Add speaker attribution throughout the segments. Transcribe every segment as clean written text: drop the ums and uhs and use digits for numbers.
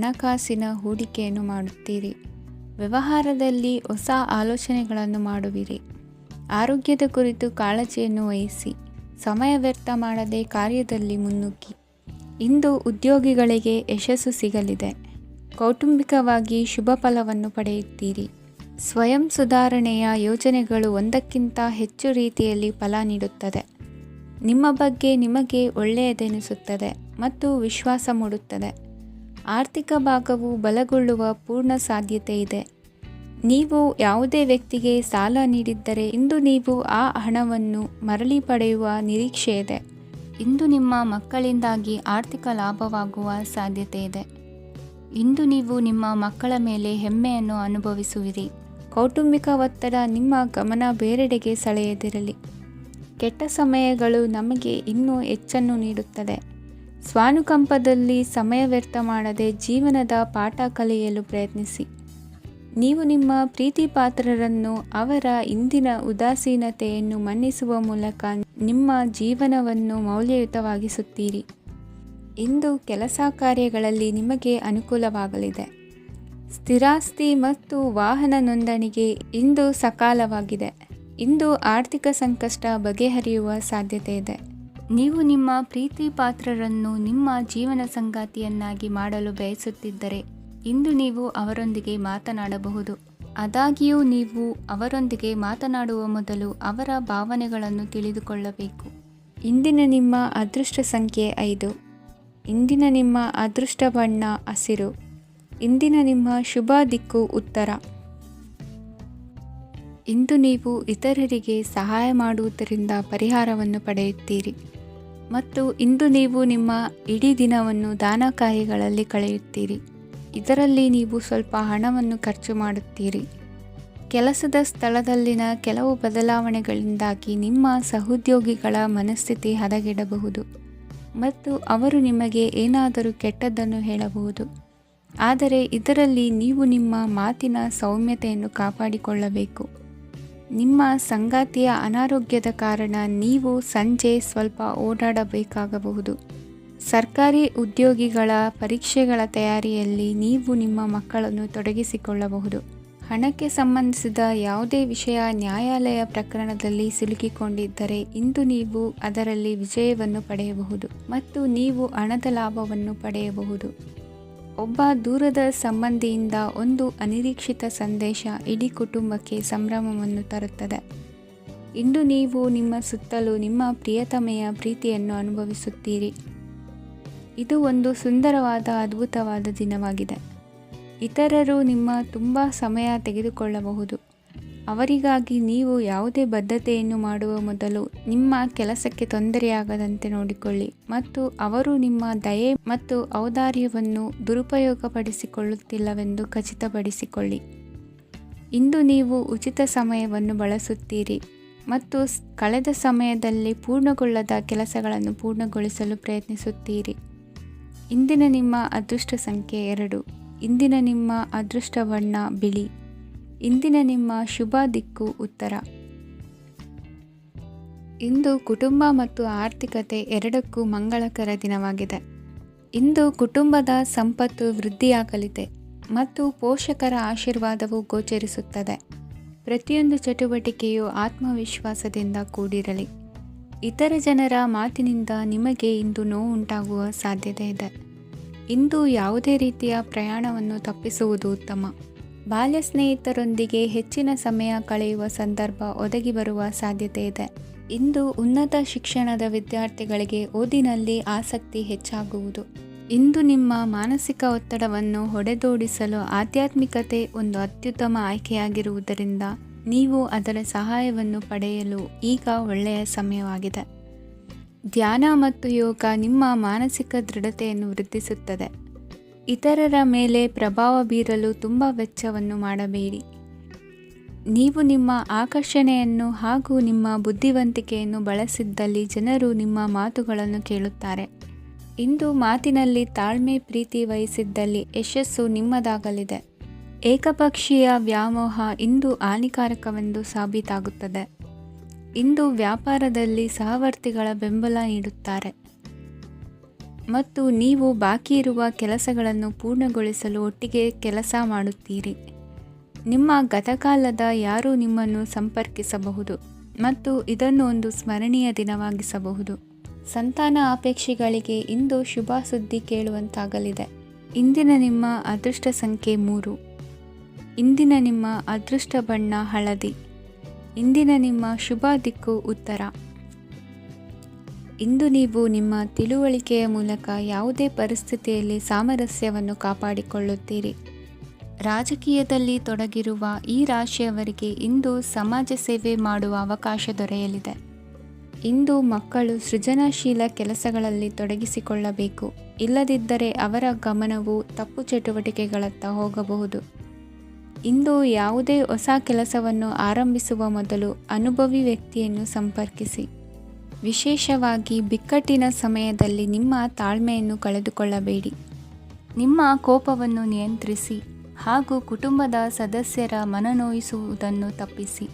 Speaker 1: ಹಣಕಾಸಿನ ಹೂಡಿಕೆಯನ್ನು ಮಾಡುತ್ತೀರಿ. ವ್ಯವಹಾರದಲ್ಲಿ ಹೊಸ ಆಲೋಚನೆಗಳನ್ನು ಮಾಡುವಿರಿ. ಆರೋಗ್ಯದ ಕುರಿತು ಕಾಳಜಿಯನ್ನು ವಹಿಸಿ. ಸಮಯ ವ್ಯರ್ಥ ಮಾಡದೆ ಕಾರ್ಯದಲ್ಲಿ ಮುನ್ನುಗ್ಗಿ. ಇಂದು ಉದ್ಯೋಗಿಗಳಿಗೆ ಯಶಸ್ಸು ಸಿಗಲಿದೆ. ಕೌಟುಂಬಿಕವಾಗಿ ಶುಭ ಫಲವನ್ನು ಪಡೆಯುತ್ತೀರಿ. ಸ್ವಯಂ ಸುಧಾರಣೆಯ ಯೋಜನೆಗಳು ಒಂದಕ್ಕಿಂತ ಹೆಚ್ಚು ರೀತಿಯಲ್ಲಿ ಫಲ ನೀಡುತ್ತದೆ. ನಿಮ್ಮ ಬಗ್ಗೆ ನಿಮಗೆ ಒಳ್ಳೆಯದೆನಿಸುತ್ತದೆ ಮತ್ತು ವಿಶ್ವಾಸ ಮೂಡುತ್ತದೆ. ಆರ್ಥಿಕ ಭಾಗವು ಬಲಗೊಳ್ಳುವ ಪೂರ್ಣ ಸಾಧ್ಯತೆ ಇದೆ. ನೀವು ಯಾವುದೇ ವ್ಯಕ್ತಿಗೆ ಸಾಲ ನೀಡಿದ್ದರೆ ಇಂದು ನೀವು ಆ ಹಣವನ್ನು ಮರಳಿ ಪಡೆಯುವ ನಿರೀಕ್ಷೆ ಇದೆ. ಇಂದು ನಿಮ್ಮ ಮಕ್ಕಳಿಂದಾಗಿ ಆರ್ಥಿಕ ಲಾಭವಾಗುವ ಸಾಧ್ಯತೆ ಇದೆ. ಇಂದು ನೀವು ನಿಮ್ಮ ಮಕ್ಕಳ ಮೇಲೆ ಹೆಮ್ಮೆಯನ್ನು ಅನುಭವಿಸುವಿರಿ. ಕೌಟುಂಬಿಕ ಒತ್ತಡ ನಿಮ್ಮ ಗಮನ ಬೇರೆಡೆಗೆ ಸೆಳೆಯದಿರಲಿ. ಕೆಟ್ಟ ಸಮಯಗಳು ನಮಗೆ ಇನ್ನೂ ಹೆಚ್ಚನ್ನು ನೀಡುತ್ತದೆ. ಸ್ವಾನುಕಂಪದಲ್ಲಿ ಸಮಯ ವ್ಯರ್ಥ ಮಾಡದೆ ಜೀವನದ ಪಾಠ ಕಲಿಯಲು ಪ್ರಯತ್ನಿಸಿ. ನೀವು ನಿಮ್ಮ ಪ್ರೀತಿ ಪಾತ್ರರನ್ನು ಅವರ ಇಂದಿನ ಉದಾಸೀನತೆಯನ್ನು ಮನ್ನಿಸುವ ಮೂಲಕ ನಿಮ್ಮ ಜೀವನವನ್ನು ಮೌಲ್ಯಯುತವಾಗಿಸುತ್ತೀರಿ. ಇಂದು ಕೆಲಸ ಕಾರ್ಯಗಳಲ್ಲಿ ನಿಮಗೆ ಅನುಕೂಲವಾಗಲಿದೆ. ಸ್ಥಿರಾಸ್ತಿ ಮತ್ತು ವಾಹನ ನೋಂದಣಿಗೆ ಇಂದು ಸಕಾಲವಾಗಿದೆ. ಇಂದು ಆರ್ಥಿಕ ಸಂಕಷ್ಟ ಬಗೆಹರಿಯುವ ಸಾಧ್ಯತೆ ಇದೆ. ನೀವು ನಿಮ್ಮ ಪ್ರೀತಿ ಪಾತ್ರರನ್ನು ನಿಮ್ಮ ಜೀವನ ಸಂಗಾತಿಯನ್ನಾಗಿ ಮಾಡಲು ಬಯಸುತ್ತಿದ್ದರೆ ಇಂದು ನೀವು ಅವರೊಂದಿಗೆ ಮಾತನಾಡಬಹುದು. ಆದಾಗ್ಯೂ ನೀವು ಅವರೊಂದಿಗೆ ಮಾತನಾಡುವ ಮೊದಲು ಅವರ ಭಾವನೆಗಳನ್ನು ತಿಳಿದುಕೊಳ್ಳಬೇಕು. ಇಂದಿನ ನಿಮ್ಮ ಅದೃಷ್ಟ ಸಂಖ್ಯೆ 5. ಇಂದಿನ ನಿಮ್ಮ ಅದೃಷ್ಟ ಬಣ್ಣ ಹಸಿರು. ಇಂದಿನ ನಿಮ್ಮ ಶುಭ ದಿಕ್ಕು ಉತ್ತರ. ಇಂದು ನೀವು ಇತರರಿಗೆ ಸಹಾಯ ಮಾಡುವುದರಿಂದ ಪರಿಹಾರವನ್ನು ಪಡೆಯುತ್ತೀರಿ ಮತ್ತು ಇಂದು ನೀವು ನಿಮ್ಮ ಇಡೀ ದಿನವನ್ನು ದಾನ ಕಾರ್ಯಗಳಲ್ಲಿ ಕಳೆಯುತ್ತೀರಿ. ಇದರಲ್ಲಿ ನೀವು ಸ್ವಲ್ಪ ಹಣವನ್ನು ಖರ್ಚು ಮಾಡುತ್ತೀರಿ. ಕೆಲಸದ ಸ್ಥಳದಲ್ಲಿನ ಕೆಲವು ಬದಲಾವಣೆಗಳಿಂದಾಗಿ ನಿಮ್ಮ ಸಹೋದ್ಯೋಗಿಗಳ ಮನಸ್ಥಿತಿ ಹದಗೆಡಬಹುದು ಮತ್ತು ಅವರು ನಿಮಗೆ ಏನಾದರೂ ಕೆಟ್ಟದ್ದನ್ನು ಹೇಳಬಹುದು. ಆದರೆ ಇದರಲ್ಲಿ ನೀವು ನಿಮ್ಮ ಮಾತಿನ ಸೌಮ್ಯತೆಯನ್ನು ಕಾಪಾಡಿಕೊಳ್ಳಬೇಕು. ನಿಮ್ಮ ಸಂಗಾತಿಯ ಅನಾರೋಗ್ಯದ ಕಾರಣ ನೀವು ಸಂಜೆ ಸ್ವಲ್ಪ ಓಡಾಡಬೇಕಾಗಬಹುದು. ಸರ್ಕಾರಿ ಉದ್ಯೋಗಿಗಳ ಪರೀಕ್ಷೆಗಳ ತಯಾರಿಯಲ್ಲಿ ನೀವು ನಿಮ್ಮ ಮಕ್ಕಳನ್ನು ತೊಡಗಿಸಿಕೊಳ್ಳಬಹುದು. ಹಣಕ್ಕೆ ಸಂಬಂಧಿಸಿದ ಯಾವುದೇ ವಿಷಯ ನ್ಯಾಯಾಲಯ ಪ್ರಕರಣದಲ್ಲಿ ಸಿಲುಕಿಕೊಂಡಿದ್ದರೆ ಇಂದು ನೀವು ಅದರಲ್ಲಿ ವಿಜಯವನ್ನು ಪಡೆಯಬಹುದು ಮತ್ತು ನೀವು ಹಣದ ಲಾಭವನ್ನು ಪಡೆಯಬಹುದು. ಒಬ್ಬ ದೂರದ ಸಂಬಂಧಿಯಿಂದ ಒಂದು ಅನಿರೀಕ್ಷಿತ ಸಂದೇಶ ಇಡೀ ಕುಟುಂಬಕ್ಕೆ ಸಂಭ್ರಮವನ್ನು ತರುತ್ತದೆ. ಇಂದು ನೀವು ನಿಮ್ಮ ಸುತ್ತಲೂ ನಿಮ್ಮ ಪ್ರಿಯತಮೆಯ ಪ್ರೀತಿಯನ್ನು ಅನುಭವಿಸುತ್ತೀರಿ. ಇದು ಒಂದು ಸುಂದರವಾದ ಅದ್ಭುತವಾದ ದಿನವಾಗಿದೆ. ಇತರರು ನಿಮ್ಮ ತುಂಬ ಸಮಯ ತೆಗೆದುಕೊಳ್ಳಬಹುದು. ಅವರಿಗಾಗಿ ನೀವು ಯಾವುದೇ ಬದ್ಧತೆಯನ್ನು ಮಾಡುವ ಮೊದಲು ನಿಮ್ಮ ಕೆಲಸಕ್ಕೆ ತೊಂದರೆಯಾಗದಂತೆ ನೋಡಿಕೊಳ್ಳಿ ಮತ್ತು ಅವರು ನಿಮ್ಮ ದಯೆ ಮತ್ತು ಔದಾರ್ಯವನ್ನು ದುರುಪಯೋಗಪಡಿಸಿಕೊಳ್ಳುತ್ತಿಲ್ಲವೆಂದು ಖಚಿತಪಡಿಸಿಕೊಳ್ಳಿ. ಇಂದು ನೀವು ಉಚಿತ ಸಮಯವನ್ನು ಬಳಸುತ್ತೀರಿ ಮತ್ತು ಕಳೆದ ಸಮಯದಲ್ಲಿ ಪೂರ್ಣಗೊಳ್ಳದ ಕೆಲಸಗಳನ್ನು ಪೂರ್ಣಗೊಳಿಸಲು ಪ್ರಯತ್ನಿಸುತ್ತೀರಿ. ಇಂದಿನ ನಿಮ್ಮ ಅದೃಷ್ಟ ಸಂಖ್ಯೆ 2. ಇಂದಿನ ನಿಮ್ಮ ಅದೃಷ್ಟ ಬಣ್ಣ ಬಿಳಿ. ಇಂದಿನ ನಿಮ್ಮ ಶುಭ ದಿಕ್ಕು ಉತ್ತರ. ಇಂದು ಕುಟುಂಬ ಮತ್ತು ಆರ್ಥಿಕತೆ ಎರಡಕ್ಕೂ ಮಂಗಳಕರ ದಿನವಾಗಿದೆ. ಇಂದು ಕುಟುಂಬದ ಸಂಪತ್ತು ವೃದ್ಧಿಯಾಗಲಿದೆ ಮತ್ತು ಪೋಷಕರ ಆಶೀರ್ವಾದವು ಗೋಚರಿಸುತ್ತದೆ. ಪ್ರತಿಯೊಂದು ಚಟುವಟಿಕೆಯು ಆತ್ಮವಿಶ್ವಾಸದಿಂದ ಕೂಡಿರಲಿ. ಇತರ ಜನರ ಮಾತಿನಿಂದ ನಿಮಗೆ ಇಂದು ನೋವು ಉಂಟಾಗುವ ಸಾಧ್ಯತೆ ಇದೆ. ಇಂದು ಯಾವುದೇ ರೀತಿಯ ಪ್ರಯಾಣವನ್ನು ತಪ್ಪಿಸುವುದು ಉತ್ತಮ. ಬಾಲ್ಯ ಸ್ನೇಹಿತರೊಂದಿಗೆ ಹೆಚ್ಚಿನ ಸಮಯ ಕಳೆಯುವ ಸಂದರ್ಭ ಒದಗಿ ಬರುವ ಸಾಧ್ಯತೆ ಇದೆ. ಇಂದು ಉನ್ನತ ಶಿಕ್ಷಣದ ವಿದ್ಯಾರ್ಥಿಗಳಿಗೆ ಓದಿನಲ್ಲಿ ಆಸಕ್ತಿ ಹೆಚ್ಚಾಗುವುದು. ಇಂದು ನಿಮ್ಮ ಮಾನಸಿಕ ಒತ್ತಡವನ್ನು ಹೊಡೆದೋಡಿಸಲು ಆಧ್ಯಾತ್ಮಿಕತೆ ಒಂದು ಅತ್ಯುತ್ತಮ ಆಯ್ಕೆಯಾಗಿರುವುದರಿಂದ ನೀವು ಅದರ ಸಹಾಯವನ್ನು ಪಡೆಯಲು ಈಗ ಒಳ್ಳೆಯ ಸಮಯವಾಗಿದೆ. ಧ್ಯಾನ ಮತ್ತು ಯೋಗ ನಿಮ್ಮ ಮಾನಸಿಕ ದೃಢತೆಯನ್ನು ವೃದ್ಧಿಸುತ್ತದೆ. ಇತರರ ಮೇಲೆ ಪ್ರಭಾವ ಬೀರಲು ತುಂಬ ವೆಚ್ಚವನ್ನು ಮಾಡಬೇಡಿ. ನೀವು ನಿಮ್ಮ ಆಕರ್ಷಣೆಯನ್ನು ಹಾಗೂ ನಿಮ್ಮ ಬುದ್ಧಿವಂತಿಕೆಯನ್ನು ಬಳಸಿದ್ದಲ್ಲಿ ಜನರು ನಿಮ್ಮ ಮಾತುಗಳನ್ನು ಕೇಳುತ್ತಾರೆ. ಇಂದು ಮಾತಿನಲ್ಲಿ ತಾಳ್ಮೆ ಪ್ರೀತಿ ವಹಿಸಿದ್ದಲ್ಲಿ ಯಶಸ್ಸು ನಿಮ್ಮದಾಗಲಿದೆ. ಏಕಪಕ್ಷೀಯ ವ್ಯಾಮೋಹ ಇಂದು ಹಾನಿಕಾರಕವೆಂದು ಸಾಬೀತಾಗುತ್ತದೆ. ಇಂದು ವ್ಯಾಪಾರದಲ್ಲಿ ಸಹವರ್ತಿಗಳ ಬೆಂಬಲ ನೀಡುತ್ತಾರೆ. ಮತ್ತು ನೀವು ಬಾಕಿ ಇರುವ ಕೆಲಸಗಳನ್ನು ಪೂರ್ಣಗೊಳಿಸಲು ಒಟ್ಟಿಗೆ ಕೆಲಸ ಮಾಡುತ್ತೀರಿ. ನಿಮ್ಮ ಗತಕಾಲದ ಯಾರೂ ನಿಮ್ಮನ್ನು ಸಂಪರ್ಕಿಸಬಹುದು ಮತ್ತು ಇದನ್ನು ಒಂದು ಸ್ಮರಣೀಯ ದಿನವಾಗಿಸಬಹುದು. ಸಂತಾನ ಅಪೇಕ್ಷೆಗಳಿಗೆ ಇಂದು ಶುಭ ಸುದ್ದಿ ಕೇಳುವಂತಾಗಲಿದೆ. ಇಂದಿನ ನಿಮ್ಮ ಅದೃಷ್ಟ ಸಂಖ್ಯೆ 3. ಇಂದಿನ ನಿಮ್ಮ ಅದೃಷ್ಟ ಬಣ್ಣ ಹಳದಿ. ಇಂದಿನ ನಿಮ್ಮ ಶುಭ ದಿಕ್ಕು ಉತ್ತರ. ಇಂದು ನೀವು ನಿಮ್ಮ ತಿಳುವಳಿಕೆಯ ಮೂಲಕ ಯಾವುದೇ ಪರಿಸ್ಥಿತಿಯಲ್ಲಿ ಸಾಮರಸ್ಯವನ್ನು ಕಾಪಾಡಿಕೊಳ್ಳುತ್ತೀರಿ. ರಾಜಕೀಯದಲ್ಲಿ ತೊಡಗಿರುವ ಈ ರಾಶಿಯವರಿಗೆ ಇಂದು ಸಮಾಜ ಸೇವೆ ಮಾಡುವ ಅವಕಾಶ ದೊರೆಯಲಿದೆ. ಇಂದು ಮಕ್ಕಳು ಸೃಜನಶೀಲ ಕೆಲಸಗಳಲ್ಲಿ ತೊಡಗಿಸಿಕೊಳ್ಳಬೇಕು. ಇಲ್ಲದಿದ್ದರೆ ಅವರ ಗಮನವು ತಪ್ಪು ಚಟುವಟಿಕೆಗಳತ್ತ ಹೋಗಬಹುದು. ಇಂದು ಯಾವುದೇ ಹೊಸ ಕೆಲಸವನ್ನು ಆರಂಭಿಸುವ ಮೊದಲು ಅನುಭವಿ ವ್ಯಕ್ತಿಯನ್ನು ಸಂಪರ್ಕಿಸಿ. ವಿಶೇಷವಾಗಿ ಬಿಕ್ಕಟ್ಟಿನ ಸಮಯದಲ್ಲಿ ನಿಮ್ಮ ತಾಳ್ಮೆಯನ್ನು ಕಳೆದುಕೊಳ್ಳಬೇಡಿ. ನಿಮ್ಮ ಕೋಪವನ್ನು ನಿಯಂತ್ರಿಸಿ ಹಾಗೂ ಕುಟುಂಬದ ಸದಸ್ಯರ ಮನನೋಯಿಸುವುದನ್ನು ತಪ್ಪಿಸಿ.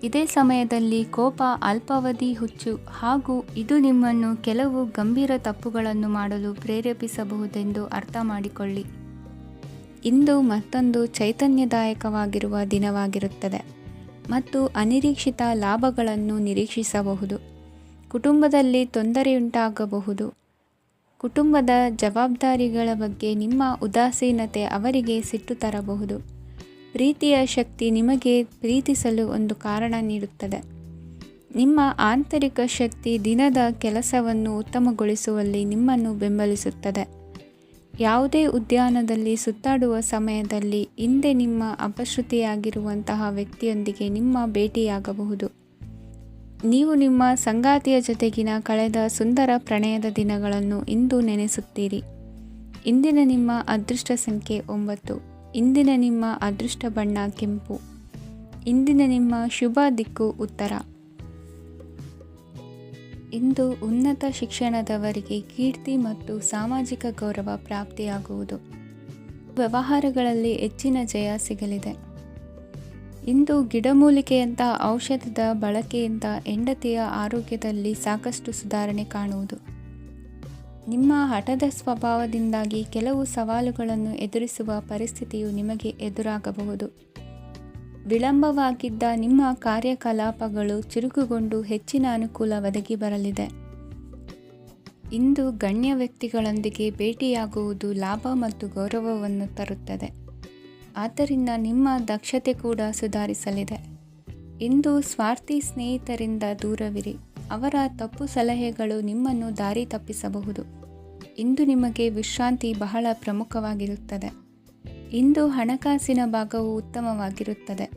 Speaker 1: ಇದೇ ಸಮಯದಲ್ಲಿ ಕೋಪ ಅಲ್ಪಾವಧಿ ಹುಚ್ಚು ಹಾಗೂ ಇದು ನಿಮ್ಮನ್ನು ಕೆಲವು ಗಂಭೀರ ತಪ್ಪುಗಳನ್ನು ಮಾಡಲು ಪ್ರೇರೇಪಿಸಬಹುದೆಂದು ಅರ್ಥ ಮಾಡಿಕೊಳ್ಳಿ. ಇಂದು ಮತ್ತೊಂದು ಚೈತನ್ಯದಾಯಕವಾಗಿರುವ ದಿನವಾಗಿರುತ್ತದೆ ಮತ್ತು ಅನಿರೀಕ್ಷಿತ ಲಾಭಗಳನ್ನು ನಿರೀಕ್ಷಿಸಬಹುದು. ಕುಟುಂಬದಲ್ಲಿ ತೊಂದರೆಯುಂಟಾಗಬಹುದು. ಕುಟುಂಬದ ಜವಾಬ್ದಾರಿಗಳ ಬಗ್ಗೆ ನಿಮ್ಮ ಉದಾಸೀನತೆ ಅವರಿಗೆ ಸಿಟ್ಟು ತರಬಹುದು. ಪ್ರೀತಿಯ ಶಕ್ತಿ ನಿಮಗೆ ಪ್ರೀತಿಸಲು ಒಂದು ಕಾರಣ ನೀಡುತ್ತದೆ. ನಿಮ್ಮ ಆಂತರಿಕ ಶಕ್ತಿ ದಿನದ ಕೆಲಸವನ್ನು ಉತ್ತಮಗೊಳಿಸುವಲ್ಲಿ ನಿಮ್ಮನ್ನು ಬೆಂಬಲಿಸುತ್ತದೆ. ಯಾವುದೇ ಉದ್ಯಾನದಲ್ಲಿ ಸುತ್ತಾಡುವ ಸಮಯದಲ್ಲಿ ಹಿಂದೆ ನಿಮ್ಮ ಅಪಶ್ರುತಿಯಾಗಿರುವಂತಹ ವ್ಯಕ್ತಿಯೊಂದಿಗೆ ನಿಮ್ಮ ಭೇಟಿಯಾಗಬಹುದು. ನೀವು ನಿಮ್ಮ ಸಂಗಾತಿಯ ಜೊತೆಗಿನ ಕಳೆದ ಸುಂದರ ಪ್ರಣಯದ ದಿನಗಳನ್ನು ಇಂದು ನೆನೆಸುತ್ತೀರಿ. ಇಂದಿನ ನಿಮ್ಮ ಅದೃಷ್ಟ ಸಂಖ್ಯೆ 9. ಇಂದಿನ ನಿಮ್ಮ ಅದೃಷ್ಟ ಬಣ್ಣ ಕೆಂಪು. ಇಂದಿನ ನಿಮ್ಮ ಶುಭ ದಿಕ್ಕು ಉತ್ತರ. ಇಂದು ಉನ್ನತ ಶಿಕ್ಷಣದವರಿಗೆ ಕೀರ್ತಿ ಮತ್ತು ಸಾಮಾಜಿಕ ಗೌರವ ಪ್ರಾಪ್ತಿಯಾಗುವುದು. ವ್ಯವಹಾರಗಳಲ್ಲಿ ಹೆಚ್ಚಿನ ಜಯ ಸಿಗಲಿದೆ. ಇಂದು ಗಿಡಮೂಲಿಕೆಯಂಥ ಔಷಧದ ಬಳಕೆಯಿಂದ ಹೆಂಡತಿಯ ಆರೋಗ್ಯದಲ್ಲಿ ಸಾಕಷ್ಟು ಸುಧಾರಣೆ ಕಾಣುವುದು. ನಿಮ್ಮ ಹಠದ ಸ್ವಭಾವದಿಂದಾಗಿ ಕೆಲವು ಸವಾಲುಗಳನ್ನು ಎದುರಿಸುವ ಪರಿಸ್ಥಿತಿಯು ನಿಮಗೆ ಎದುರಾಗಬಹುದು. ವಿಳಂಬವಾಗಿದ್ದ ನಿಮ್ಮ ಕಾರ್ಯಕಲಾಪಗಳು ಚುರುಕುಗೊಂಡು ಹೆಚ್ಚಿನ ಅನುಕೂಲ ಒದಗಿ ಬರಲಿದೆ. ಇಂದು ಗಣ್ಯ ವ್ಯಕ್ತಿಗಳೊಂದಿಗೆ ಭೇಟಿಯಾಗುವುದು ಲಾಭ ಮತ್ತು ಗೌರವವನ್ನು ತರುತ್ತದೆ. ಆದ್ದರಿಂದ ನಿಮ್ಮ ದಕ್ಷತೆ ಕೂಡ ಸುಧಾರಿಸಲಿದೆ. ಇಂದು ಸ್ವಾರ್ಥಿ ಸ್ನೇಹಿತರಿಂದ ದೂರವಿರಿ. ಅವರ ತಪ್ಪು ಸಲಹೆಗಳು ನಿಮ್ಮನ್ನು ದಾರಿ ತಪ್ಪಿಸಬಹುದು. ಇಂದು ನಿಮಗೆ ವಿಶ್ರಾಂತಿ ಬಹಳ ಪ್ರಮುಖವಾಗಿರುತ್ತದೆ. ಇಂದು ಹಣಕಾಸಿನ ಭಾಗವು ಉತ್ತಮವಾಗಿರುತ್ತದೆ.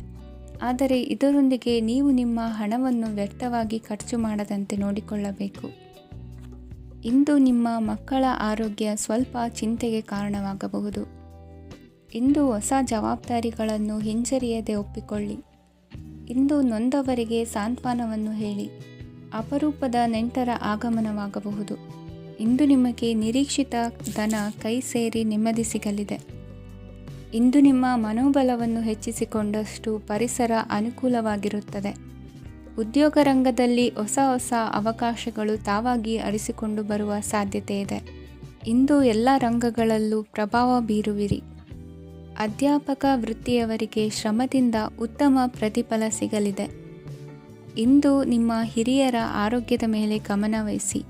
Speaker 1: ಆದರೆ ಇದರೊಂದಿಗೆ ನೀವು ನಿಮ್ಮ ಹಣವನ್ನು ವ್ಯರ್ಥವಾಗಿ ಖರ್ಚು ಮಾಡದಂತೆ ನೋಡಿಕೊಳ್ಳಬೇಕು. ಇಂದು ನಿಮ್ಮ ಮಕ್ಕಳ ಆರೋಗ್ಯ ಸ್ವಲ್ಪ ಚಿಂತೆಗೆ ಕಾರಣವಾಗಬಹುದು. ಇಂದು ಹೊಸ ಜವಾಬ್ದಾರಿಗಳನ್ನು ಹಿಂಜರಿಯದೆ ಒಪ್ಪಿಕೊಳ್ಳಿ. ಇಂದು ನೊಂದವರಿಗೆ ಸಾಂತ್ವನವನ್ನು ಹೇಳಿ. ಅಪರೂಪದ ನೆಂಟರ ಆಗಮನವಾಗಬಹುದು. ಇಂದು ನಿಮಗೆ ನಿರೀಕ್ಷಿತ ಧನ ಕೈ ಸೇರಿ ನೆಮ್ಮದಿ ಸಿಗಲಿದೆ. ಇಂದು ನಿಮ್ಮ ಮನೋಬಲವನ್ನು ಹೆಚ್ಚಿಸಿಕೊಂಡಷ್ಟು ಪರಿಸರ ಅನುಕೂಲವಾಗಿರುತ್ತದೆ. ಉದ್ಯೋಗ ರಂಗದಲ್ಲಿ ಹೊಸ ಅವಕಾಶಗಳು ತಾವಾಗಿ ಅರಿಸಿಕೊಂಡು ಬರುವ ಸಾಧ್ಯತೆ ಇದೆ. ಇಂದು ಎಲ್ಲ ರಂಗಗಳಲ್ಲೂ ಪ್ರಭಾವ ಬೀರುವಿರಿ. ಅಧ್ಯಾಪಕ ವೃತ್ತಿಯವರಿಗೆ ಶ್ರಮದಿಂದ ಉತ್ತಮ ಪ್ರತಿಫಲ ಸಿಗಲಿದೆ. ಇಂದು ನಿಮ್ಮ ಹಿರಿಯರ ಆರೋಗ್ಯದ ಮೇಲೆ ಗಮನವಹಿಸಿ.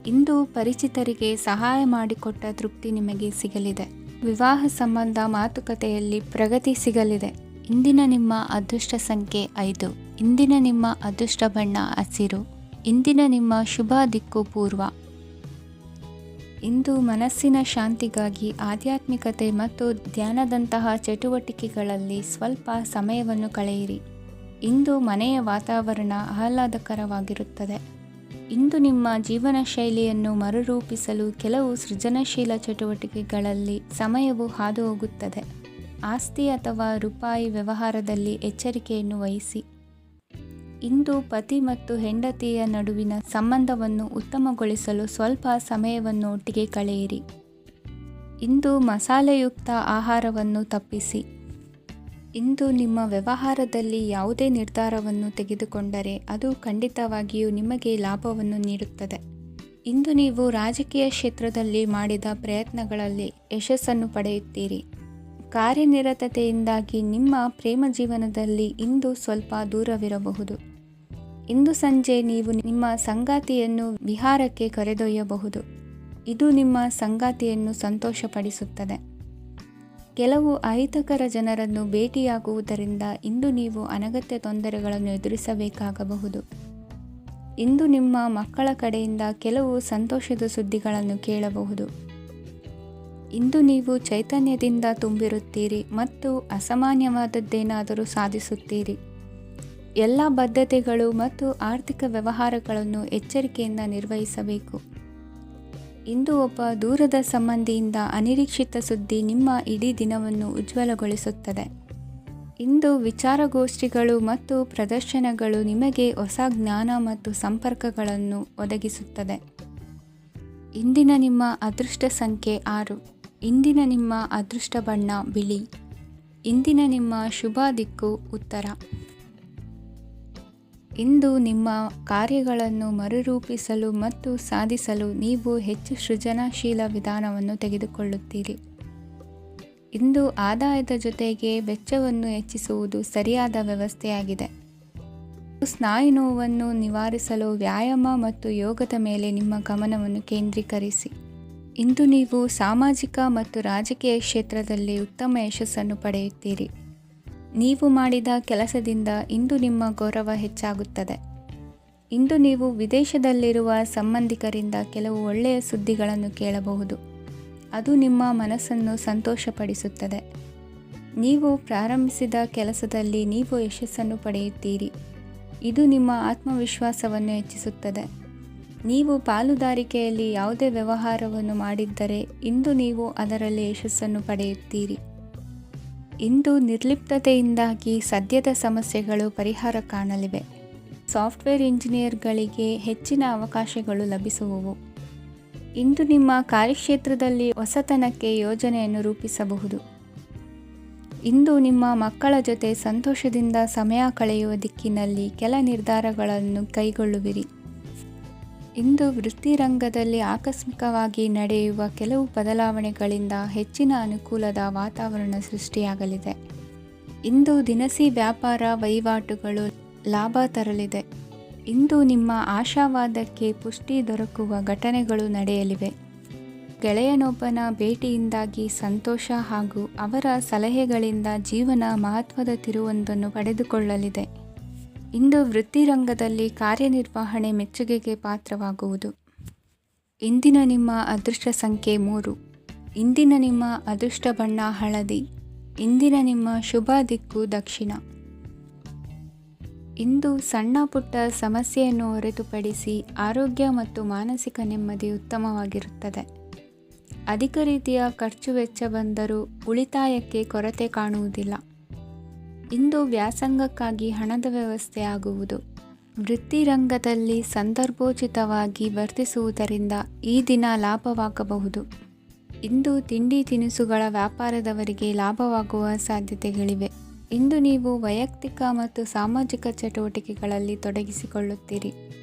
Speaker 1: ಇಂದು ಪರಿಚಿತರಿಗೆ ಸಹಾಯ ಮಾಡಿಕೊಟ್ಟ ತೃಪ್ತಿ ನಿಮಗೆ ಸಿಗಲಿದೆ. ವಿವಾಹ ಸಂಬಂಧ ಮಾತುಕತೆಯಲ್ಲಿ ಪ್ರಗತಿ ಸಿಗಲಿದೆ. ಇಂದಿನ ನಿಮ್ಮ ಅದೃಷ್ಟ ಸಂಖ್ಯೆ 5. ಇಂದಿನ ನಿಮ್ಮ ಅದೃಷ್ಟ ಬಣ್ಣ ಹಸಿರು. ಇಂದಿನ ನಿಮ್ಮ ಶುಭ ದಿಕ್ಕು ಪೂರ್ವ. ಇಂದು ಮನಸ್ಸಿನ ಶಾಂತಿಗಾಗಿ ಆಧ್ಯಾತ್ಮಿಕತೆ ಮತ್ತು ಧ್ಯಾನದಂತಹ ಚಟುವಟಿಕೆಗಳಲ್ಲಿ ಸ್ವಲ್ಪ ಸಮಯವನ್ನು ಕಳೆಯಿರಿ. ಇಂದು ಮನೆಯ ವಾತಾವರಣ ಆಹ್ಲಾದಕರವಾಗಿರುತ್ತದೆ. ಇಂದು ನಿಮ್ಮ ಜೀವನ ಶೈಲಿಯನ್ನು ಮರುರೂಪಿಸಲು ಕೆಲವು ಸೃಜನಶೀಲ ಚಟುವಟಿಕೆಗಳಲ್ಲಿ ಸಮಯವು ಹಾದುಹೋಗುತ್ತದೆ. ಆಸ್ತಿ ಅಥವಾ ರೂಪಾಯಿ ವ್ಯವಹಾರದಲ್ಲಿ ಎಚ್ಚರಿಕೆಯನ್ನು ವಹಿಸಿ. ಇಂದು ಪತಿ ಮತ್ತು ಹೆಂಡತಿಯ ನಡುವಿನ ಸಂಬಂಧವನ್ನು ಉತ್ತಮಗೊಳಿಸಲು ಸ್ವಲ್ಪ ಸಮಯವನ್ನು ಒಟ್ಟಿಗೆ ಕಳೆಯಿರಿ. ಇಂದು ಮಸಾಲೆಯುಕ್ತ ಆಹಾರವನ್ನು ತಪ್ಪಿಸಿ. ಇಂದು ನಿಮ್ಮ ವ್ಯವಹಾರದಲ್ಲಿ ಯಾವುದೇ ನಿರ್ಧಾರವನ್ನು ತೆಗೆದುಕೊಂಡರೆ ಅದು ಖಂಡಿತವಾಗಿಯೂ ನಿಮಗೆ ಲಾಭವನ್ನು ನೀಡುತ್ತದೆ. ಇಂದು ನೀವು ರಾಜಕೀಯ ಕ್ಷೇತ್ರದಲ್ಲಿ ಮಾಡಿದ ಪ್ರಯತ್ನಗಳಲ್ಲಿ ಯಶಸ್ಸನ್ನು ಪಡೆಯುತ್ತೀರಿ. ಕಾರ್ಯನಿರತತೆಯಿಂದಾಗಿ ನಿಮ್ಮ ಪ್ರೇಮ ಜೀವನದಲ್ಲಿ ಇಂದು ಸ್ವಲ್ಪ ದೂರವಿರಬಹುದು. ಇಂದು ಸಂಜೆ ನೀವು ನಿಮ್ಮ ಸಂಗಾತಿಯನ್ನು ವಿಹಾರಕ್ಕೆ ಕರೆದೊಯ್ಯಬಹುದು. ಇದು ನಿಮ್ಮ ಸಂಗಾತಿಯನ್ನು ಸಂತೋಷಪಡಿಸುತ್ತದೆ. ಕೆಲವು ಅಹಿತಕರ ಜನರನ್ನು ಭೇಟಿಯಾಗುವುದರಿಂದ ಇಂದು ನೀವು ಅನಗತ್ಯ ತೊಂದರೆಗಳನ್ನು ಎದುರಿಸಬೇಕಾಗಬಹುದು. ಇಂದು ನಿಮ್ಮ ಮಕ್ಕಳ ಕಡೆಯಿಂದ ಕೆಲವು ಸಂತೋಷದ ಸುದ್ದಿಗಳನ್ನು ಕೇಳಬಹುದು. ಇಂದು ನೀವು ಚೈತನ್ಯದಿಂದ ತುಂಬಿರುತ್ತೀರಿ ಮತ್ತು ಅಸಾಮಾನ್ಯವಾದದ್ದೇನಾದರೂ ಸಾಧಿಸುತ್ತೀರಿ. ಎಲ್ಲ ಬದ್ಧತೆಗಳು ಮತ್ತು ಆರ್ಥಿಕ ವ್ಯವಹಾರಗಳನ್ನು ಎಚ್ಚರಿಕೆಯಿಂದ ನಿರ್ವಹಿಸಬೇಕು. ಇಂದು ಒಬ್ಬ ದೂರದ ಸಂಬಂಧಿಯಿಂದ ಅನಿರೀಕ್ಷಿತ ಸುದ್ದಿ ನಿಮ್ಮ ಇಡೀ ದಿನವನ್ನು ಉಜ್ವಲಗೊಳಿಸುತ್ತದೆ. ಇಂದು ವಿಚಾರಗೋಷ್ಠಿಗಳು ಮತ್ತು ಪ್ರದರ್ಶನಗಳು ನಿಮಗೆ ಹೊಸ ಜ್ಞಾನ ಮತ್ತು ಸಂಪರ್ಕಗಳನ್ನು ಒದಗಿಸುತ್ತದೆ. ಇಂದಿನ ನಿಮ್ಮ ಅದೃಷ್ಟ ಸಂಖ್ಯೆ 6. ಇಂದಿನ ನಿಮ್ಮ ಅದೃಷ್ಟ ಬಣ್ಣ ಬಿಳಿ. ಇಂದಿನ ನಿಮ್ಮ ಶುಭ ದಿಕ್ಕು ಉತ್ತರ. ಇಂದು ನಿಮ್ಮ ಕಾರ್ಯಗಳನ್ನು ಮರುರೂಪಿಸಲು ಮತ್ತು ಸಾಧಿಸಲು ನೀವು ಹೆಚ್ಚು ಸೃಜನಶೀಲ ವಿಧಾನವನ್ನು ತೆಗೆದುಕೊಳ್ಳುತ್ತೀರಿ. ಇಂದು ಆದಾಯದ ಜೊತೆಗೆ ವೆಚ್ಚವನ್ನು ಹೆಚ್ಚಿಸುವುದು ಸರಿಯಾದ ವ್ಯವಸ್ಥೆಯಾಗಿದೆ. ಸ್ನಾಯು ನೋವನ್ನು ನಿವಾರಿಸಲು ವ್ಯಾಯಾಮ ಮತ್ತು ಯೋಗದ ಮೇಲೆ ನಿಮ್ಮ ಗಮನವನ್ನು ಕೇಂದ್ರೀಕರಿಸಿ. ಇಂದು ನೀವು ಸಾಮಾಜಿಕ ಮತ್ತು ರಾಜಕೀಯ ಕ್ಷೇತ್ರದಲ್ಲಿ ಉತ್ತಮ ಯಶಸ್ಸನ್ನು ಪಡೆಯುತ್ತೀರಿ. ನೀವು ಮಾಡಿದ ಕೆಲಸದಿಂದ ಇಂದು ನಿಮ್ಮ ಗೌರವ ಹೆಚ್ಚಾಗುತ್ತದೆ. ಇಂದು ನೀವು ವಿದೇಶದಲ್ಲಿರುವ ಸಂಬಂಧಿಕರಿಂದ ಕೆಲವು ಒಳ್ಳೆಯ ಸುದ್ದಿಗಳನ್ನು ಕೇಳಬಹುದು. ಅದು ನಿಮ್ಮ ಮನಸ್ಸನ್ನು ಸಂತೋಷಪಡಿಸುತ್ತದೆ. ನೀವು ಪ್ರಾರಂಭಿಸಿದ ಕೆಲಸದಲ್ಲಿ ನೀವು ಯಶಸ್ಸನ್ನು ಪಡೆಯುತ್ತೀರಿ. ಇದು ನಿಮ್ಮ ಆತ್ಮವಿಶ್ವಾಸವನ್ನು ಹೆಚ್ಚಿಸುತ್ತದೆ. ನೀವು ಪಾಲುದಾರಿಕೆಯಲ್ಲಿ ಯಾವುದೇ ವ್ಯವಹಾರವನ್ನು ಮಾಡಿದ್ದರೆ ಇಂದು ನೀವು ಅದರಲ್ಲಿ ಯಶಸ್ಸನ್ನು ಪಡೆಯುತ್ತೀರಿ. ಇಂದು ನಿರ್ಲಿಪ್ತತೆಯಿಂದಾಗಿ ಸದ್ಯದ ಸಮಸ್ಯೆಗಳು ಪರಿಹಾರ ಕಾಣಲಿವೆ. ಸಾಫ್ಟ್ವೇರ್ ಇಂಜಿನಿಯರ್ಗಳಿಗೆ ಹೆಚ್ಚಿನ ಅವಕಾಶಗಳು ಲಭಿಸುವವು. ಇಂದು ನಿಮ್ಮ ಕಾರ್ಯಕ್ಷೇತ್ರದಲ್ಲಿ ಹೊಸತನಕ್ಕೆ ಯೋಜನೆಯನ್ನು ರೂಪಿಸಬಹುದು. ಇಂದು ನಿಮ್ಮ ಮಕ್ಕಳ ಜೊತೆ ಸಂತೋಷದಿಂದ ಸಮಯ ಕಳೆಯುವ ದಿಕ್ಕಿನಲ್ಲಿ ಕೆಲ ನಿರ್ಧಾರಗಳನ್ನು ಕೈಗೊಳ್ಳುವಿರಿ. ಇಂದು ವೃತ್ತಿರಂಗದಲ್ಲಿ ಆಕಸ್ಮಿಕವಾಗಿ ನಡೆಯುವ ಕೆಲವು ಬದಲಾವಣೆಗಳಿಂದ ಹೆಚ್ಚಿನ ಅನುಕೂಲದ ವಾತಾವರಣ ಸೃಷ್ಟಿಯಾಗಲಿದೆ. ಇಂದು ದಿನಸಿ ವ್ಯಾಪಾರ ವಹಿವಾಟುಗಳು ಲಾಭ ತರಲಿದೆ. ಇಂದು ನಿಮ್ಮ ಆಶಾವಾದಕ್ಕೆ ಪುಷ್ಟಿ ದೊರಕುವ ಘಟನೆಗಳು ನಡೆಯಲಿವೆ. ಗೆಳೆಯನೊಬ್ಬನ ಭೇಟಿಯಿಂದಾಗಿ ಸಂತೋಷ ಹಾಗೂ ಅವರ ಸಲಹೆಗಳಿಂದ ಜೀವನ ಮಹತ್ವದ ತಿರುವೊಂದನ್ನು ಪಡೆದುಕೊಳ್ಳಲಿದೆ. ಇಂದು ವೃತ್ತಿರಂಗದಲ್ಲಿ ಕಾರ್ಯನಿರ್ವಹಣೆ ಮೆಚ್ಚುಗೆಗೆ ಪಾತ್ರವಾಗುವುದು. ಇಂದಿನ ನಿಮ್ಮ ಅದೃಷ್ಟ ಸಂಖ್ಯೆ 3. ಇಂದಿನ ನಿಮ್ಮ ಅದೃಷ್ಟ ಬಣ್ಣ ಹಳದಿ. ಇಂದಿನ ನಿಮ್ಮ ಶುಭ ದಿಕ್ಕು ದಕ್ಷಿಣ. ಇಂದು ಸಣ್ಣ ಪುಟ್ಟ ಸಮಸ್ಯೆಯನ್ನು ಹೊರತುಪಡಿಸಿ ಆರೋಗ್ಯ ಮತ್ತು ಮಾನಸಿಕ ನೆಮ್ಮದಿ ಉತ್ತಮವಾಗಿರುತ್ತದೆ. ಅಧಿಕ ರೀತಿಯ ಖರ್ಚು ವೆಚ್ಚ ಬಂದರೂ ಉಳಿತಾಯಕ್ಕೆ ಕೊರತೆ ಕಾಣುವುದಿಲ್ಲ. ಇಂದು ವ್ಯಾಸಂಗಕ್ಕಾಗಿ ಹಣದ ವ್ಯವಸ್ಥೆ ಆಗುವುದು. ವೃತ್ತಿರಂಗದಲ್ಲಿ ಸಂದರ್ಭೋಚಿತವಾಗಿ ವರ್ತಿಸುವುದರಿಂದ ಈ ದಿನ ಲಾಭವಾಗಬಹುದು. ಇಂದು ತಿಂಡಿ ತಿನಿಸುಗಳ ವ್ಯಾಪಾರದವರಿಗೆ ಲಾಭವಾಗುವ ಸಾಧ್ಯತೆಗಳಿವೆ. ಇಂದು ನೀವು ವೈಯಕ್ತಿಕ ಮತ್ತು ಸಾಮಾಜಿಕ ಚಟುವಟಿಕೆಗಳಲ್ಲಿ ತೊಡಗಿಸಿಕೊಳ್ಳುತ್ತೀರಿ.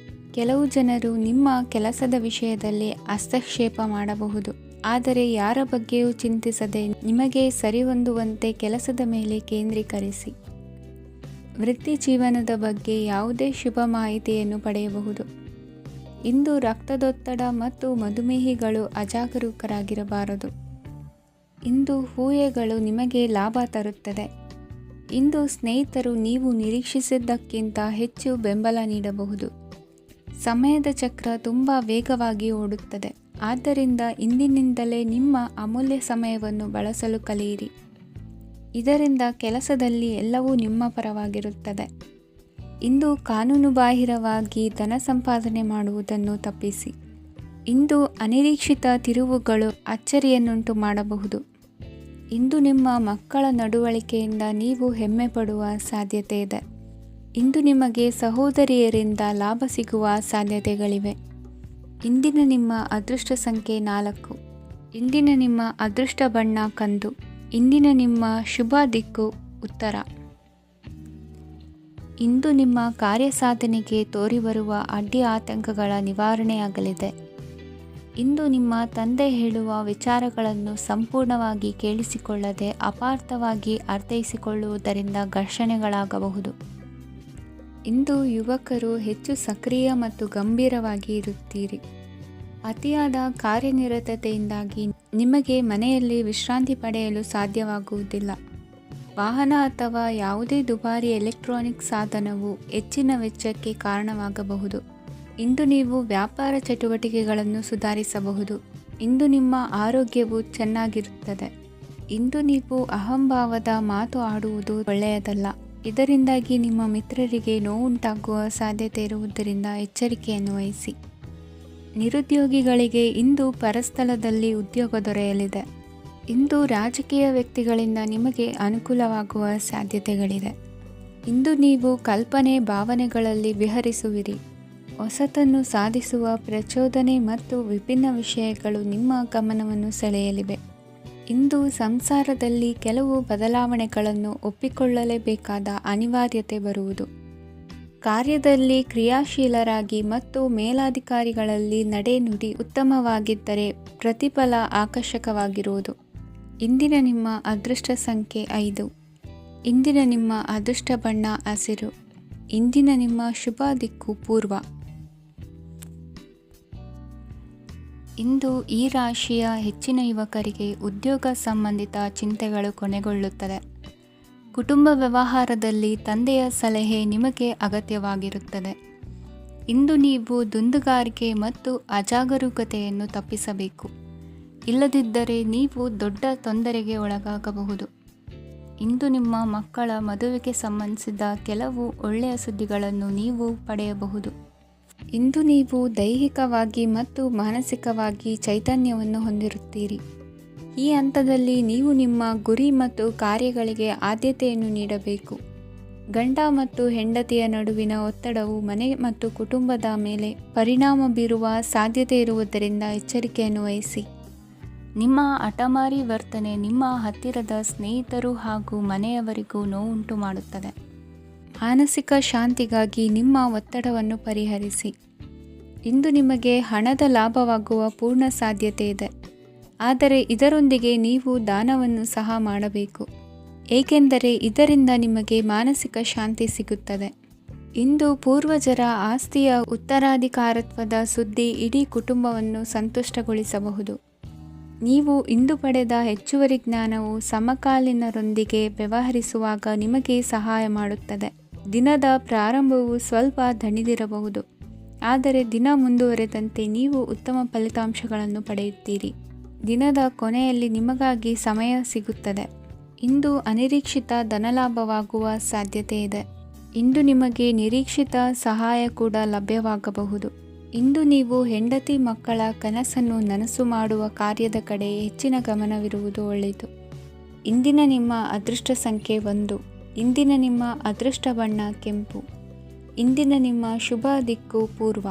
Speaker 1: ಕೆಲವು ಜನರು ನಿಮ್ಮ ಕೆಲಸದ ವಿಷಯದಲ್ಲಿ ಹಸ್ತಕ್ಷೇಪ ಮಾಡಬಹುದು. ಆದರೆ ಯಾರ ಬಗ್ಗೆಯೂ ಚಿಂತಿಸದೆ ನಿಮಗೆ ಸರಿಹೊಂದುವಂತೆ ಕೆಲಸದ ಮೇಲೆ ಕೇಂದ್ರೀಕರಿಸಿ. ವೃತ್ತಿ ಜೀವನದ ಬಗ್ಗೆ ಯಾವುದೇ ಶುಭ ಮಾಹಿತಿಯನ್ನು ಪಡೆಯಬಹುದು. ಇಂದು ರಕ್ತದೊತ್ತಡ ಮತ್ತು ಮಧುಮೇಹಿಗಳು ಅಜಾಗರೂಕರಾಗಿರಬಾರದು. ಇಂದು ಊಹೆಗಳು ನಿಮಗೆ ಲಾಭ ತರುತ್ತದೆ. ಇಂದು ಸ್ನೇಹಿತರು ನೀವು ನಿರೀಕ್ಷಿಸಿದ್ದಕ್ಕಿಂತ ಹೆಚ್ಚು ಬೆಂಬಲ ನೀಡಬಹುದು. ಸಮಯದ ಚಕ್ರ ತುಂಬ ವೇಗವಾಗಿ ಓಡುತ್ತದೆ. ಆದ್ದರಿಂದ ಇಂದಿನಿಂದಲೇ ನಿಮ್ಮ ಅಮೂಲ್ಯ ಸಮಯವನ್ನು ಬಳಸಲು ಕಲಿಯಿರಿ. ಇದರಿಂದ ಕೆಲಸದಲ್ಲಿ ಎಲ್ಲವೂ ನಿಮ್ಮ ಪರವಾಗಿರುತ್ತದೆ. ಇಂದು ಕಾನೂನುಬಾಹಿರವಾಗಿ ಧನ ಸಂಪಾದನೆ ಮಾಡುವುದನ್ನು ತಪ್ಪಿಸಿ. ಇಂದು ಅನಿರೀಕ್ಷಿತ ತಿರುವುಗಳು ಅಚ್ಚರಿಯನ್ನುಂಟು ಮಾಡಬಹುದು. ಇಂದು ನಿಮ್ಮ ಮಕ್ಕಳ ನಡವಳಿಕೆಯಿಂದ ನೀವು ಹೆಮ್ಮೆ ಪಡುವ ಸಾಧ್ಯತೆ ಇದೆ. ಇಂದು ನಿಮಗೆ ಸಹೋದರಿಯರಿಂದ ಲಾಭ ಸಿಗುವ ಸಾಧ್ಯತೆಗಳಿವೆ. ಇಂದಿನ ನಿಮ್ಮ ಅದೃಷ್ಟ ಸಂಖ್ಯೆ 4. ಇಂದಿನ ನಿಮ್ಮ ಅದೃಷ್ಟ ಬಣ್ಣ ಕಂದು. ಇಂದಿನ ನಿಮ್ಮ ಶುಭ ದಿಕ್ಕು ಉತ್ತರ. ಇಂದು ನಿಮ್ಮ ಕಾರ್ಯಸಾಧನೆಗೆ ತೋರಿಬರುವ ಅಡ್ಡಿ ಆತಂಕಗಳ ನಿವಾರಣೆಯಾಗಲಿದೆ. ಇಂದು ನಿಮ್ಮ ತಂದೆ ಹೇಳುವ ವಿಚಾರಗಳನ್ನು ಸಂಪೂರ್ಣವಾಗಿ ಕೇಳಿಸಿಕೊಳ್ಳದೆ ಅಪಾರ್ಥವಾಗಿ ಅರ್ಥೈಸಿಕೊಳ್ಳುವುದರಿಂದ ಘರ್ಷಣೆಗಳಾಗಬಹುದು. ಇಂದು ಯುವಕರು ಹೆಚ್ಚು ಸಕ್ರಿಯ ಮತ್ತು ಗಂಭೀರವಾಗಿ ಇರುತ್ತೀರಿ. ಅತಿಯಾದ ಕಾರ್ಯನಿರತತೆಯಿಂದಾಗಿ ನಿಮಗೆ ಮನೆಯಲ್ಲಿ ವಿಶ್ರಾಂತಿ ಪಡೆಯಲು ಸಾಧ್ಯವಾಗುವುದಿಲ್ಲ. ವಾಹನ ಅಥವಾ ಯಾವುದೇ ದುಬಾರಿ ಎಲೆಕ್ಟ್ರಾನಿಕ್ ಸಾಧನವು ಹೆಚ್ಚಿನ ವೆಚ್ಚಕ್ಕೆ ಕಾರಣವಾಗಬಹುದು. ಇಂದು ನೀವು ವ್ಯಾಪಾರ ಚಟುವಟಿಕೆಗಳನ್ನು ಸುಧಾರಿಸಬಹುದು. ಇಂದು ನಿಮ್ಮ ಆರೋಗ್ಯವು ಚೆನ್ನಾಗಿರುತ್ತದೆ. ಇಂದು ನೀವು ಅಹಂಭಾವದ ಮಾತು ಆಡುವುದು ಒಳ್ಳೆಯದಲ್ಲ. ಇದರಿಂದಾಗಿ ನಿಮ್ಮ ಮಿತ್ರರಿಗೆ ನೋವುಂಟಾಗುವ ಸಾಧ್ಯತೆ ಇರುವುದರಿಂದ ಎಚ್ಚರಿಕೆಯನ್ನು ವಹಿಸಿ. ನಿರುದ್ಯೋಗಿಗಳಿಗೆ ಇಂದು ಪರಸ್ಥಳದಲ್ಲಿ ಉದ್ಯೋಗ ದೊರೆಯಲಿದೆ. ಇಂದು ರಾಜಕೀಯ ವ್ಯಕ್ತಿಗಳಿಂದ ನಿಮಗೆ ಅನುಕೂಲವಾಗುವ ಸಾಧ್ಯತೆಗಳಿದೆ. ಇಂದು ನೀವು ಕಲ್ಪನೆ ಭಾವನೆಗಳಲ್ಲಿ ವಿಹರಿಸುವಿರಿ. ಹೊಸತನ್ನು ಸಾಧಿಸುವ ಪ್ರಚೋದನೆ ಮತ್ತು ವಿಭಿನ್ನ ವಿಷಯಗಳು ನಿಮ್ಮ ಗಮನವನ್ನು ಸೆಳೆಯಲಿವೆ. ಇಂದು ಸಂಸಾರದಲ್ಲಿ ಕೆಲವು ಬದಲಾವಣೆಗಳನ್ನು ಒಪ್ಪಿಕೊಳ್ಳಲೇಬೇಕಾದ ಅನಿವಾರ್ಯತೆ ಬರುವುದು. ಕಾರ್ಯದಲ್ಲಿ ಕ್ರಿಯಾಶೀಲರಾಗಿ ಮತ್ತು ಮೇಲಾಧಿಕಾರಿಗಳಲ್ಲಿ ನಡೆನುಡಿ ಉತ್ತಮವಾಗಿದ್ದರೆ ಪ್ರತಿಫಲ ಆಕರ್ಷಕವಾಗಿರುವುದು. ಇಂದಿನ ನಿಮ್ಮ ಅದೃಷ್ಟ ಸಂಖ್ಯೆ 5. ಇಂದಿನ ನಿಮ್ಮ ಅದೃಷ್ಟ ಬಣ್ಣ ಹಸಿರು. ಇಂದಿನ ನಿಮ್ಮ ಶುಭ ದಿಕ್ಕು ಪೂರ್ವ. ಇಂದು ಈ ರಾಶಿಯ ಹೆಚ್ಚಿನ ಯುವಕರಿಗೆ ಉದ್ಯೋಗ ಸಂಬಂಧಿತ ಚಿಂತೆಗಳು ಕೊನೆಗೊಳ್ಳುತ್ತದೆ. ಕುಟುಂಬ ವ್ಯವಹಾರದಲ್ಲಿ ತಂದೆಯ ಸಲಹೆ ನಿಮಗೆ ಅಗತ್ಯವಾಗಿರುತ್ತದೆ. ಇಂದು ನೀವು ದುಂದುಗಾರಿಕೆ ಮತ್ತು ಅಜಾಗರೂಕತೆಯನ್ನು ತಪ್ಪಿಸಬೇಕು. ಇಲ್ಲದಿದ್ದರೆ ನೀವು ದೊಡ್ಡ ತೊಂದರೆಗೆ ಒಳಗಾಗಬಹುದು. ಇಂದು ನಿಮ್ಮ ಮಕ್ಕಳ ಮದುವೆಗೆ ಸಂಬಂಧಿಸಿದ ಕೆಲವು ಒಳ್ಳೆಯ ಸುದ್ದಿಗಳನ್ನು ನೀವು ಪಡೆಯಬಹುದು. ಇಂದು ನೀವು ದೈಹಿಕವಾಗಿ ಮತ್ತು ಮಾನಸಿಕವಾಗಿ ಚೈತನ್ಯವನ್ನು ಹೊಂದಿರುತ್ತೀರಿ. ಈ ಹಂತದಲ್ಲಿ ನೀವು ನಿಮ್ಮ ಗುರಿ ಮತ್ತು ಕಾರ್ಯಗಳಿಗೆ ಆದ್ಯತೆಯನ್ನು ನೀಡಬೇಕು. ಗಂಡ ಮತ್ತು ಹೆಂಡತಿಯ ನಡುವಿನ ಒತ್ತಡವು ಮನೆ ಮತ್ತು ಕುಟುಂಬದ ಮೇಲೆ ಪರಿಣಾಮ ಬೀರುವ ಸಾಧ್ಯತೆ ಇರುವುದರಿಂದ ಎಚ್ಚರಿಕೆಯನ್ನು ವಹಿಸಿ. ನಿಮ್ಮ ಹಠಮಾರಿ ವರ್ತನೆ ನಿಮ್ಮ ಹತ್ತಿರದ ಸ್ನೇಹಿತರು ಹಾಗೂ ಮನೆಯವರಿಗೂ ನೋವುಂಟು ಮಾಡುತ್ತದೆ. ಮಾನಸಿಕ ಶಾಂತಿಗಾಗಿ ನಿಮ್ಮ ಒತ್ತಡವನ್ನು ಪರಿಹರಿಸಿ. ಇಂದು ನಿಮಗೆ ಹಣದ ಲಾಭವಾಗುವ ಪೂರ್ಣ ಸಾಧ್ಯತೆ ಇದೆ. ಆದರೆ ಇದರೊಂದಿಗೆ ನೀವು ದಾನವನ್ನು ಸಹ ಮಾಡಬೇಕು, ಏಕೆಂದರೆ ಇದರಿಂದ ನಿಮಗೆ ಮಾನಸಿಕ ಶಾಂತಿ ಸಿಗುತ್ತದೆ. ಇಂದು ಪೂರ್ವಜರ ಆಸ್ತಿಯ ಉತ್ತರಾಧಿಕಾರತ್ವದ ಸುದ್ದಿ ಇಡೀ ಕುಟುಂಬವನ್ನು ಸಂತುಷ್ಟಗೊಳಿಸಬಹುದು. ನೀವು ಇಂದು ಪಡೆದ ಹೆಚ್ಚುವರಿ ಜ್ಞಾನವು ಸಮಕಾಲೀನರೊಂದಿಗೆ ವ್ಯವಹರಿಸುವಾಗ ನಿಮಗೆ ಸಹಾಯ ಮಾಡುತ್ತದೆ. ದಿನದ ಪ್ರಾರಂಭವು ಸ್ವಲ್ಪ ದಣಿದಿರಬಹುದು, ಆದರೆ ದಿನ ಮುಂದುವರೆದಂತೆ ನೀವು ಉತ್ತಮ ಫಲಿತಾಂಶಗಳನ್ನು ಪಡೆಯುತ್ತೀರಿ. ದಿನದ ಕೊನೆಯಲ್ಲಿ ನಿಮಗಾಗಿ ಸಮಯ ಸಿಗುತ್ತದೆ. ಇಂದು ಅನಿರೀಕ್ಷಿತ ಧನಲಾಭವಾಗುವ ಸಾಧ್ಯತೆ ಇದೆ. ಇಂದು ನಿಮಗೆ ನಿರೀಕ್ಷಿತ ಸಹಾಯ ಕೂಡ ಲಭ್ಯವಾಗಬಹುದು. ಇಂದು ನೀವು ಹೆಂಡತಿ ಮಕ್ಕಳ ಕನಸನ್ನು ನನಸು ಮಾಡುವ ಕಾರ್ಯದ ಕಡೆ ಹೆಚ್ಚಿನ ಗಮನವಿರುವುದು ಒಳ್ಳೆಯದು. ಇಂದಿನ ನಿಮ್ಮ ಅದೃಷ್ಟ ಸಂಖ್ಯೆ 1. ಇಂದಿನ ನಿಮ್ಮ ಅದೃಷ್ಟ ಬಣ್ಣ ಕೆಂಪು. ಇಂದಿನ ನಿಮ್ಮ ಶುಭ ದಿಕ್ಕು ಪೂರ್ವ.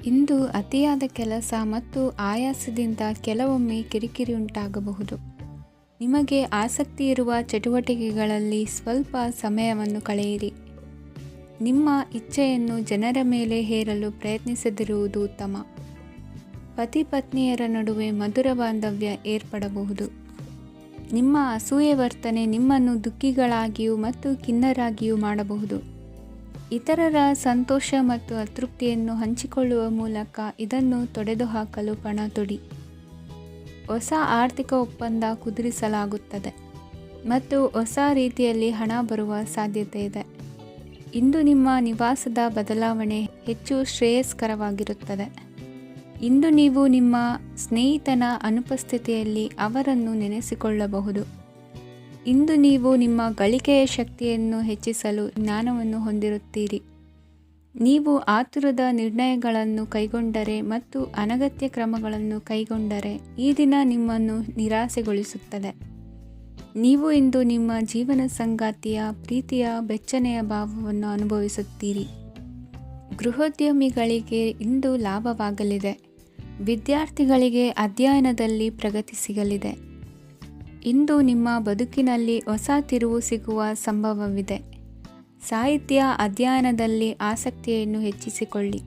Speaker 1: ಇಂದು ಅತಿಯಾದ ಕೆಲಸ ಮತ್ತು ಆಯಾಸದಿಂದ ಕೆಲವೊಮ್ಮೆ ಕಿರಿಕಿರಿ ಉಂಟಾಗಬಹುದು. ನಿಮಗೆ ಆಸಕ್ತಿ ಇರುವ ಚಟುವಟಿಕೆಗಳಲ್ಲಿ ಸ್ವಲ್ಪ ಸಮಯವನ್ನು ಕಳೆಯಿರಿ. ನಿಮ್ಮ ಇಚ್ಛೆಯನ್ನು ಜನರ ಮೇಲೆ ಹೇರಲು ಪ್ರಯತ್ನಿಸದಿರುವುದು ಉತ್ತಮ. ಪತಿ ಪತ್ನಿಯರ ನಡುವೆ ಮಧುರ ಬಾಂಧವ್ಯ ಏರ್ಪಡಬಹುದು. ನಿಮ್ಮ ಅಸೂಯೆ ವರ್ತನೆ ನಿಮ್ಮನ್ನು ದುಃಖಿಗಳಾಗಿಯೂ ಮತ್ತು ಖಿನ್ನರಾಗಿಯೂ ಮಾಡಬಹುದು. ಇತರರ ಸಂತೋಷ ಮತ್ತು ಅತೃಪ್ತಿಯನ್ನು ಹಂಚಿಕೊಳ್ಳುವ ಮೂಲಕ ಇದನ್ನು ತೊಡೆದುಹಾಕಲು ಪಣ ತೊಡಿ. ಹೊಸ ಆರ್ಥಿಕ ಒಪ್ಪಂದ ಕುದುರಿಸಲಾಗುತ್ತದೆ ಮತ್ತು ಹೊಸ ರೀತಿಯಲ್ಲಿ ಹಣ ಬರುವ ಸಾಧ್ಯತೆ ಇದೆ. ಇಂದು ನಿಮ್ಮ ನಿವಾಸದ ಬದಲಾವಣೆ ಹೆಚ್ಚು ಶ್ರೇಯಸ್ಕರವಾಗಿರುತ್ತದೆ. ಇಂದು ನೀವು ನಿಮ್ಮ ಸ್ನೇಹಿತನ ಅನುಪಸ್ಥಿತಿಯಲ್ಲಿ ಅವರನ್ನು ನೆನೆಸಿಕೊಳ್ಳಬಹುದು. ಇಂದು ನೀವು ನಿಮ್ಮ ಗಳಿಕೆಯ ಶಕ್ತಿಯನ್ನು ಹೆಚ್ಚಿಸಲು ಜ್ಞಾನವನ್ನು ಹೊಂದಿರುತ್ತೀರಿ. ನೀವು ಆತುರದ ನಿರ್ಣಯಗಳನ್ನು ಕೈಗೊಂಡರೆ ಮತ್ತು ಅನಗತ್ಯ ಕ್ರಮಗಳನ್ನು ಕೈಗೊಂಡರೆ ಈ ದಿನ ನಿಮ್ಮನ್ನು ನಿರಾಸೆಗೊಳಿಸುತ್ತದೆ. ನೀವು ಇಂದು ನಿಮ್ಮ ಜೀವನ ಸಂಗಾತಿಯ ಪ್ರೀತಿಯ ಬೆಚ್ಚನೆಯ ಭಾವವನ್ನು ಅನುಭವಿಸುತ್ತೀರಿ. ಗೃಹೋದ್ಯಮಿಗಳಿಗೆ ಇಂದು ಲಾಭವಾಗಲಿದೆ. ವಿದ್ಯಾರ್ಥಿಗಳಿಗೆ ಅಧ್ಯಯನದಲ್ಲಿ ಪ್ರಗತಿ ಸಿಗಲಿದೆ. ಇಂದು ನಿಮ್ಮ ಬದುಕಿನಲ್ಲಿ ಹೊಸ ತಿರುವು ಸಿಗುವ ಸಂಭವವಿದೆ. ಸಾಹಿತ್ಯ ಅಧ್ಯಯನದಲ್ಲಿ ಆಸಕ್ತಿಯನ್ನು ಹೆಚ್ಚಿಸಿಕೊಳ್ಳಿ.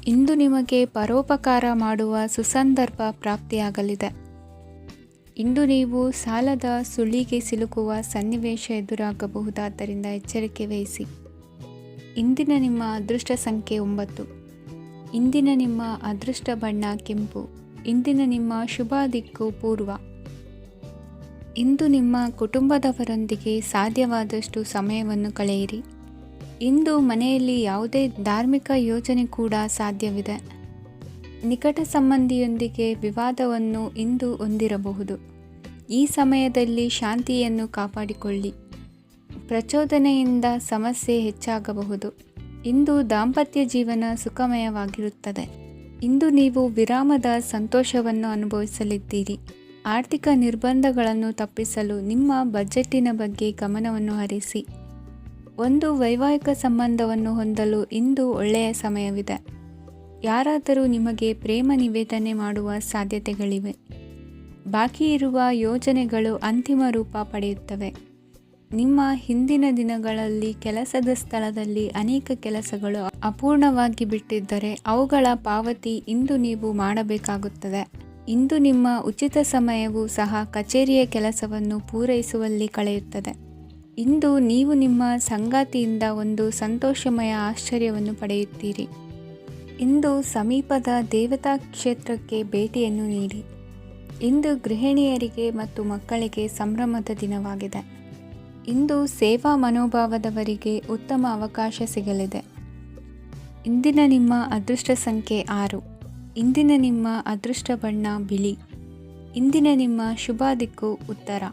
Speaker 1: ಇಂದು ನಿಮಗೆ ಪರೋಪಕಾರ ಮಾಡುವ ಸುಸಂದರ್ಭ ಪ್ರಾಪ್ತಿಯಾಗಲಿದೆ. ಇಂದು ನೀವು ಸಾಲದ ಸುಳಿಗೆ ಸಿಲುಕುವ ಸನ್ನಿವೇಶ ಎದುರಾಗಬಹುದಾದ್ದರಿಂದ ಎಚ್ಚರಿಕೆ ವಹಿಸಿ. ಇಂದಿನ ನಿಮ್ಮ ಅದೃಷ್ಟ ಸಂಖ್ಯೆ 9. ಇಂದಿನ ನಿಮ್ಮ ಅದೃಷ್ಟ ಬಣ್ಣ ಕೆಂಪು. ಇಂದಿನ ನಿಮ್ಮ ಶುಭ ದಿಕ್ಕು ಪೂರ್ವ. ಇಂದು ನಿಮ್ಮ ಕುಟುಂಬದವರೊಂದಿಗೆ ಸಾಧ್ಯವಾದಷ್ಟು ಸಮಯವನ್ನು ಕಳೆಯಿರಿ. ಇಂದು ಮನೆಯಲ್ಲಿ ಯಾವುದೇ ಧಾರ್ಮಿಕ ಯೋಜನೆ ಕೂಡ ಸಾಧ್ಯವಿದೆ. ನಿಕಟ ಸಂಬಂಧಿಯೊಂದಿಗೆ ವಿವಾದವನ್ನು ಇಂದು ಹೊಂದಿರಬಹುದು. ಈ ಸಮಯದಲ್ಲಿ ಶಾಂತಿಯನ್ನು ಕಾಪಾಡಿಕೊಳ್ಳಿ. ಪ್ರಚೋದನೆಯಿಂದ ಸಮಸ್ಯೆ ಹೆಚ್ಚಾಗಬಹುದು. ಇಂದು ದಾಂಪತ್ಯ ಜೀವನ ಸುಖಮಯವಾಗಿರುತ್ತದೆ. ಇಂದು ನೀವು ವಿರಾಮದ ಸಂತೋಷವನ್ನು ಅನುಭವಿಸಲಿದ್ದೀರಿ. ಆರ್ಥಿಕ ನಿರ್ಬಂಧಗಳನ್ನು ತಪ್ಪಿಸಲು ನಿಮ್ಮ ಬಜೆಟ್ಟಿನ ಬಗ್ಗೆ ಗಮನವನ್ನು ಹರಿಸಿ. ಒಂದು ವೈವಾಹಿಕ ಸಂಬಂಧವನ್ನು ಹೊಂದಲು ಇಂದು ಒಳ್ಳೆಯ ಸಮಯವಿದೆ. ಯಾರಾದರೂ ನಿಮಗೆ ಪ್ರೇಮ ನಿವೇದನೆ ಮಾಡುವ ಸಾಧ್ಯತೆಗಳಿವೆ. ಬಾಕಿ ಇರುವ ಯೋಜನೆಗಳು ಅಂತಿಮ ರೂಪ ಪಡೆಯುತ್ತವೆ. ನಿಮ್ಮ ಹಿಂದಿನ ದಿನಗಳಲ್ಲಿ ಕೆಲಸದ ಸ್ಥಳದಲ್ಲಿ ಅನೇಕ ಕೆಲಸಗಳು ಅಪೂರ್ಣವಾಗಿ ಬಿಟ್ಟಿದ್ದರೆ ಅವುಗಳ ಪಾವತಿ ಇಂದು ನೀವು ಮಾಡಬೇಕಾಗುತ್ತದೆ. ಇಂದು ನಿಮ್ಮ ಉಚಿತ ಸಮಯವು ಸಹ ಕಚೇರಿಯ ಕೆಲಸವನ್ನು ಪೂರೈಸುವಲ್ಲಿ ಕಳೆಯುತ್ತದೆ. ಇಂದು ನೀವು ನಿಮ್ಮ ಸಂಗಾತಿಯಿಂದ ಒಂದು ಸಂತೋಷಮಯ ಆಶ್ಚರ್ಯವನ್ನು ಪಡೆಯುತ್ತೀರಿ. ಇಂದು ಸಮೀಪದ ದೇವತಾ ಕ್ಷೇತ್ರಕ್ಕೆ ಭೇಟಿಯನ್ನು ನೀಡಿ. ಇಂದು ಗೃಹಿಣಿಯರಿಗೆ ಮತ್ತು ಮಕ್ಕಳಿಗೆ ಸಂಭ್ರಮದ ದಿನವಾಗಿದೆ. ಇಂದು ಸೇವಾ ಮನೋಭಾವದವರಿಗೆ ಉತ್ತಮ ಅವಕಾಶ ಸಿಗಲಿದೆ. ಇಂದಿನ ನಿಮ್ಮ ಅದೃಷ್ಟ ಸಂಖ್ಯೆ 6. ಇಂದಿನ ನಿಮ್ಮ ಅದೃಷ್ಟ ಬಣ್ಣ ಬಿಳಿ. ಇಂದಿನ ನಿಮ್ಮ ಶುಭ ದಿಕ್ಕು ಉತ್ತರ.